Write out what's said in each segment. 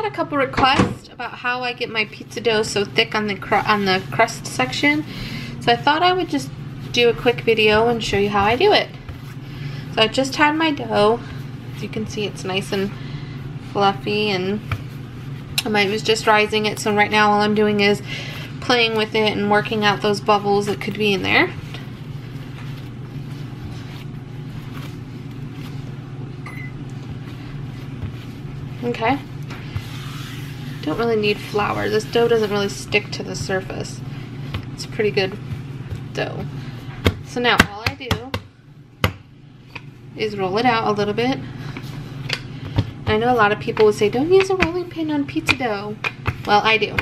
a couple requests about how I get my pizza dough so thick on the crust section. So I thought I would just do a quick video and show you how I do it. So I just had my dough. As you can see, it's nice and fluffy, and I was just rising it. So right now all I'm doing is playing with it and working out those bubbles that could be in there. Okay. Don't really need flour. This dough doesn't really stick to the surface. It's pretty good dough. So now all I do is roll it out a little bit. I know a lot of people would say, don't use a rolling pin on pizza dough. Well, I do.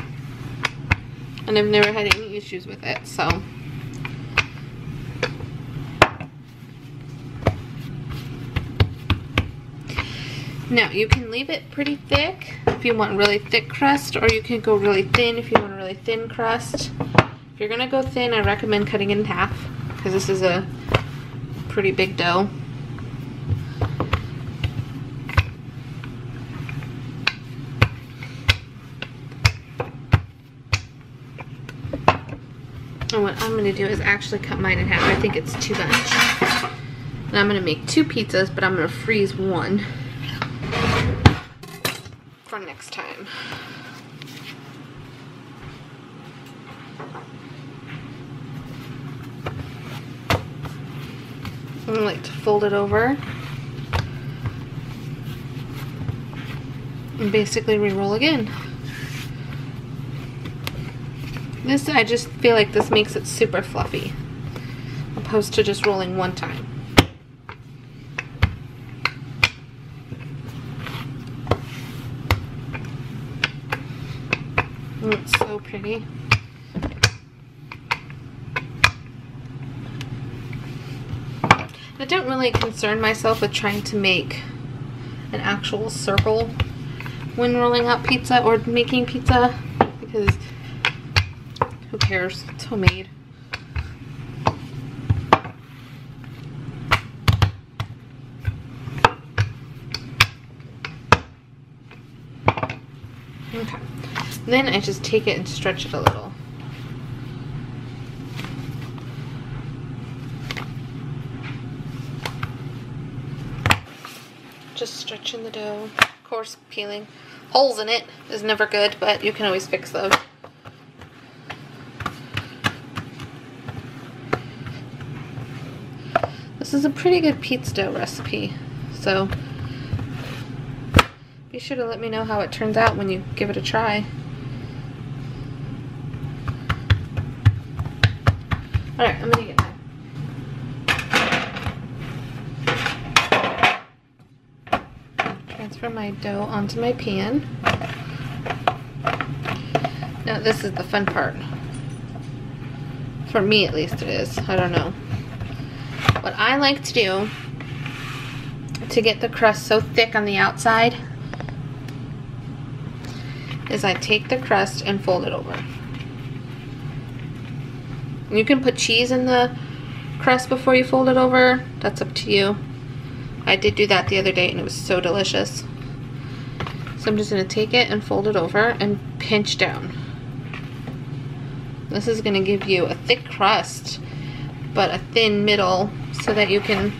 And I've never had any issues with it, so. Now, you can leave it pretty thick if you want really thick crust, or you can go really thin if you want a really thin crust. If you're gonna go thin, I recommend cutting it in half, because this is a pretty big dough. And what I'm gonna do is actually cut mine in half. I think it's too much. And I'm gonna make 2 pizzas, but I'm gonna freeze one for next time. I like to fold it over and basically re-roll again. This, I just feel like this makes it super fluffy, opposed to just rolling one time. Oh, it's so pretty. I don't really concern myself with trying to make an actual circle when rolling out pizza or making pizza, because who cares? It's homemade. Okay. Then I just take it and stretch it a little. Just stretching the dough. Of course, peeling holes in it is never good, but you can always fix those. This is a pretty good pizza dough recipe, so be sure to let me know how it turns out when you give it a try. Alright, I'm gonna get mine. Transfer my dough onto my pan. Now this is the fun part. For me at least it is. I don't know. What I like to do to get the crust so thick on the outside is I take the crust and fold it over. You can put cheese in the crust before you fold it over. That's up to you. I did do that the other day and it was so delicious. So I'm just going to take it and fold it over and pinch down. This is going to give you a thick crust, but a thin middle, so that you can,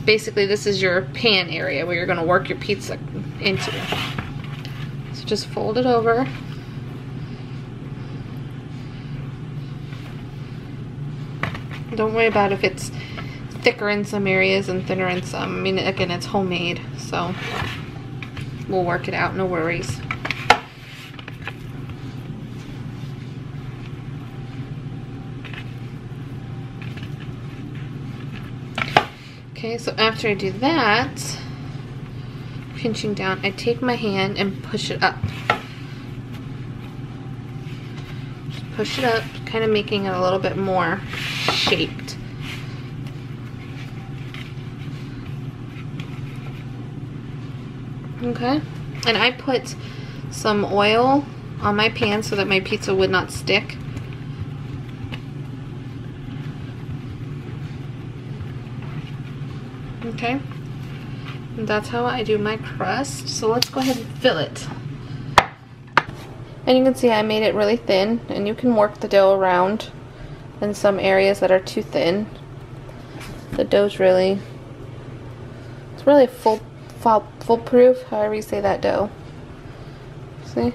basically this is your pan area where you're going to work your pizza into. So just fold it over. Don't worry about if it's thicker in some areas and thinner in some. I mean, again, it's homemade, so we'll work it out, no worries. Okay, so after I do that, pinching down, I take my hand and push it up. Just push it up, kind of making it a little bit more shaped. Okay, and I put some oil on my pan so that my pizza would not stick. Okay, and that's how I do my crust. So let's go ahead and fill it. And you can see I made it really thin, and you can work the dough around in some areas that are too thin. The dough's really, it's really foolproof, however you say that dough. See?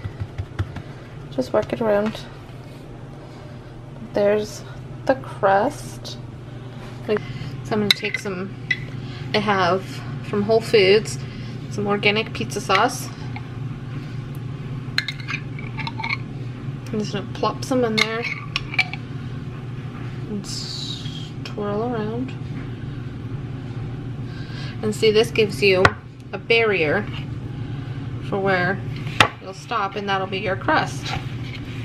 Just work it around. There's the crust. So I'm going to take some, I have from Whole Foods, some organic pizza sauce. I'm just going to plop some in there and twirl around. And see, this gives you a barrier for where you'll stop, and that'll be your crust.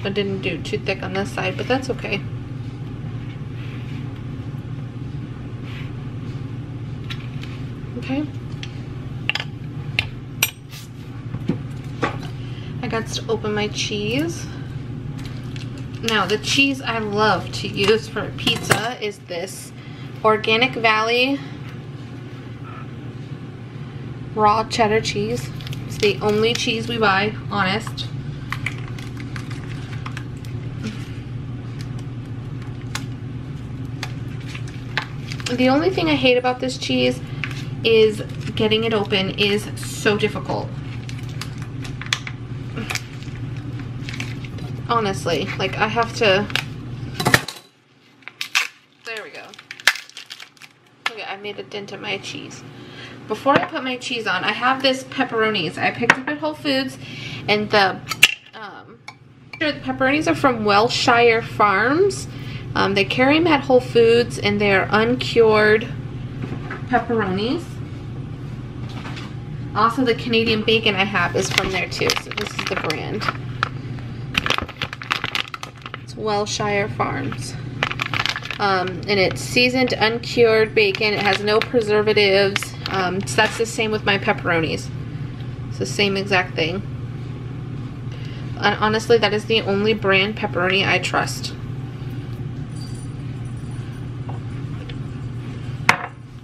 I didn't do too thick on this side, but that's okay. Okay. I got to open my cheese. Now, the cheese I love to use for pizza is this Organic Valley raw cheddar cheese. It's the only cheese we buy, honest. The only thing I hate about this cheese is getting it open is so difficult. Honestly, like I have to, there we go. Okay, I made a dent in my cheese. Before I put my cheese on, I have this pepperonis I picked up at Whole Foods, and the pepperonis are from Welshire Farms. They carry them at Whole Foods, and they're uncured pepperonis. Also, the Canadian bacon I have is from there too, so this is the brand. It's Welshire Farms. And it's seasoned, uncured bacon. It has no preservatives. So that's the same with my pepperonis. It's the same exact thing. And honestly, that is the only brand pepperoni I trust.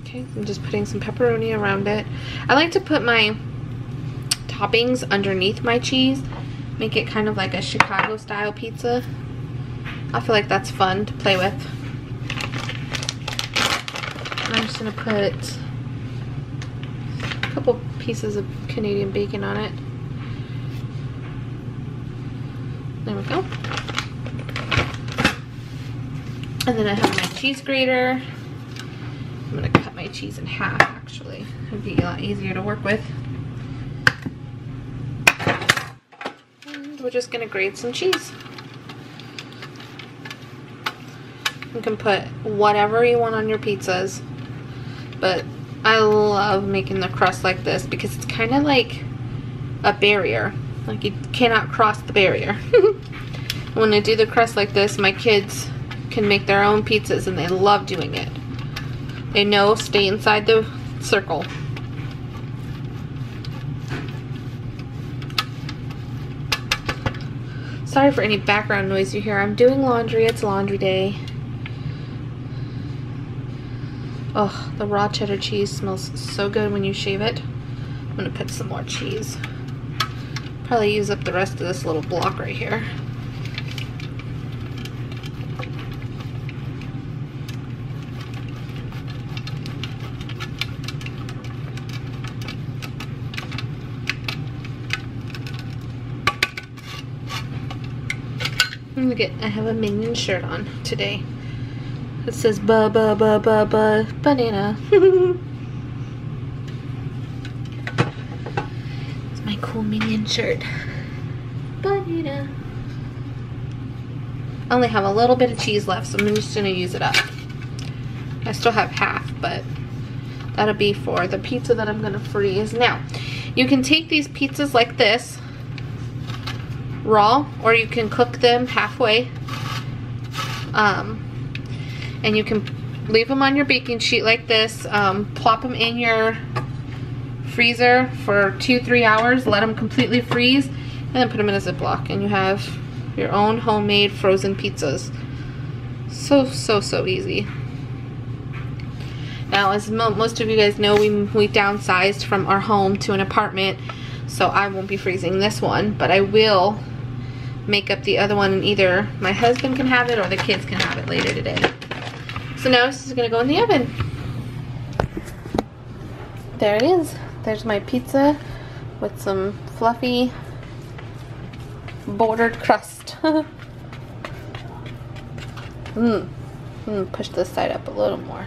Okay, I'm just putting some pepperoni around it. I like to put my toppings underneath my cheese. Make it kind of like a Chicago style pizza. I feel like that's fun to play with. And I'm just going to put a couple pieces of Canadian bacon on it. There we go. And then I have my cheese grater. I'm going to cut my cheese in half, actually. It'd be a lot easier to work with. And we're just going to grate some cheese. You can put whatever you want on your pizzas, but I love making the crust like this because it's kind of like a barrier. Like you cannot cross the barrier. When I do the crust like this, my kids can make their own pizzas and they love doing it. They know stay inside the circle. Sorry for any background noise you hear. I'm doing laundry. It's laundry day. Oh, the raw cheddar cheese smells so good when you shave it. I'm gonna put some more cheese. Probably use up the rest of this little block right here. I have a Minion shirt on today. It says banana. It's my cool Minion shirt. Banana. I only have a little bit of cheese left, so I'm just gonna use it up. I still have half, but that'll be for the pizza that I'm gonna freeze. Now, you can take these pizzas like this, raw, or you can cook them halfway. And you can leave them on your baking sheet like this, plop them in your freezer for 2-3 hours, let them completely freeze, and then put them in a Ziploc, and you have your own homemade frozen pizzas. So easy. Now, as most of you guys know, we downsized from our home to an apartment, so I won't be freezing this one, but I will make up the other one, and either my husband can have it or the kids can have it later today. So now this is gonna go in the oven. There it is. There's my pizza with some fluffy bordered crust. Push this side up a little more.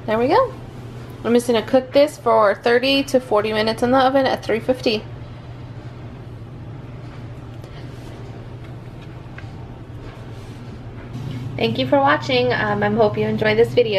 There we go. I'm just gonna cook this for 30 to 40 minutes in the oven at 350. Thank you for watching. I hope you enjoyed this video.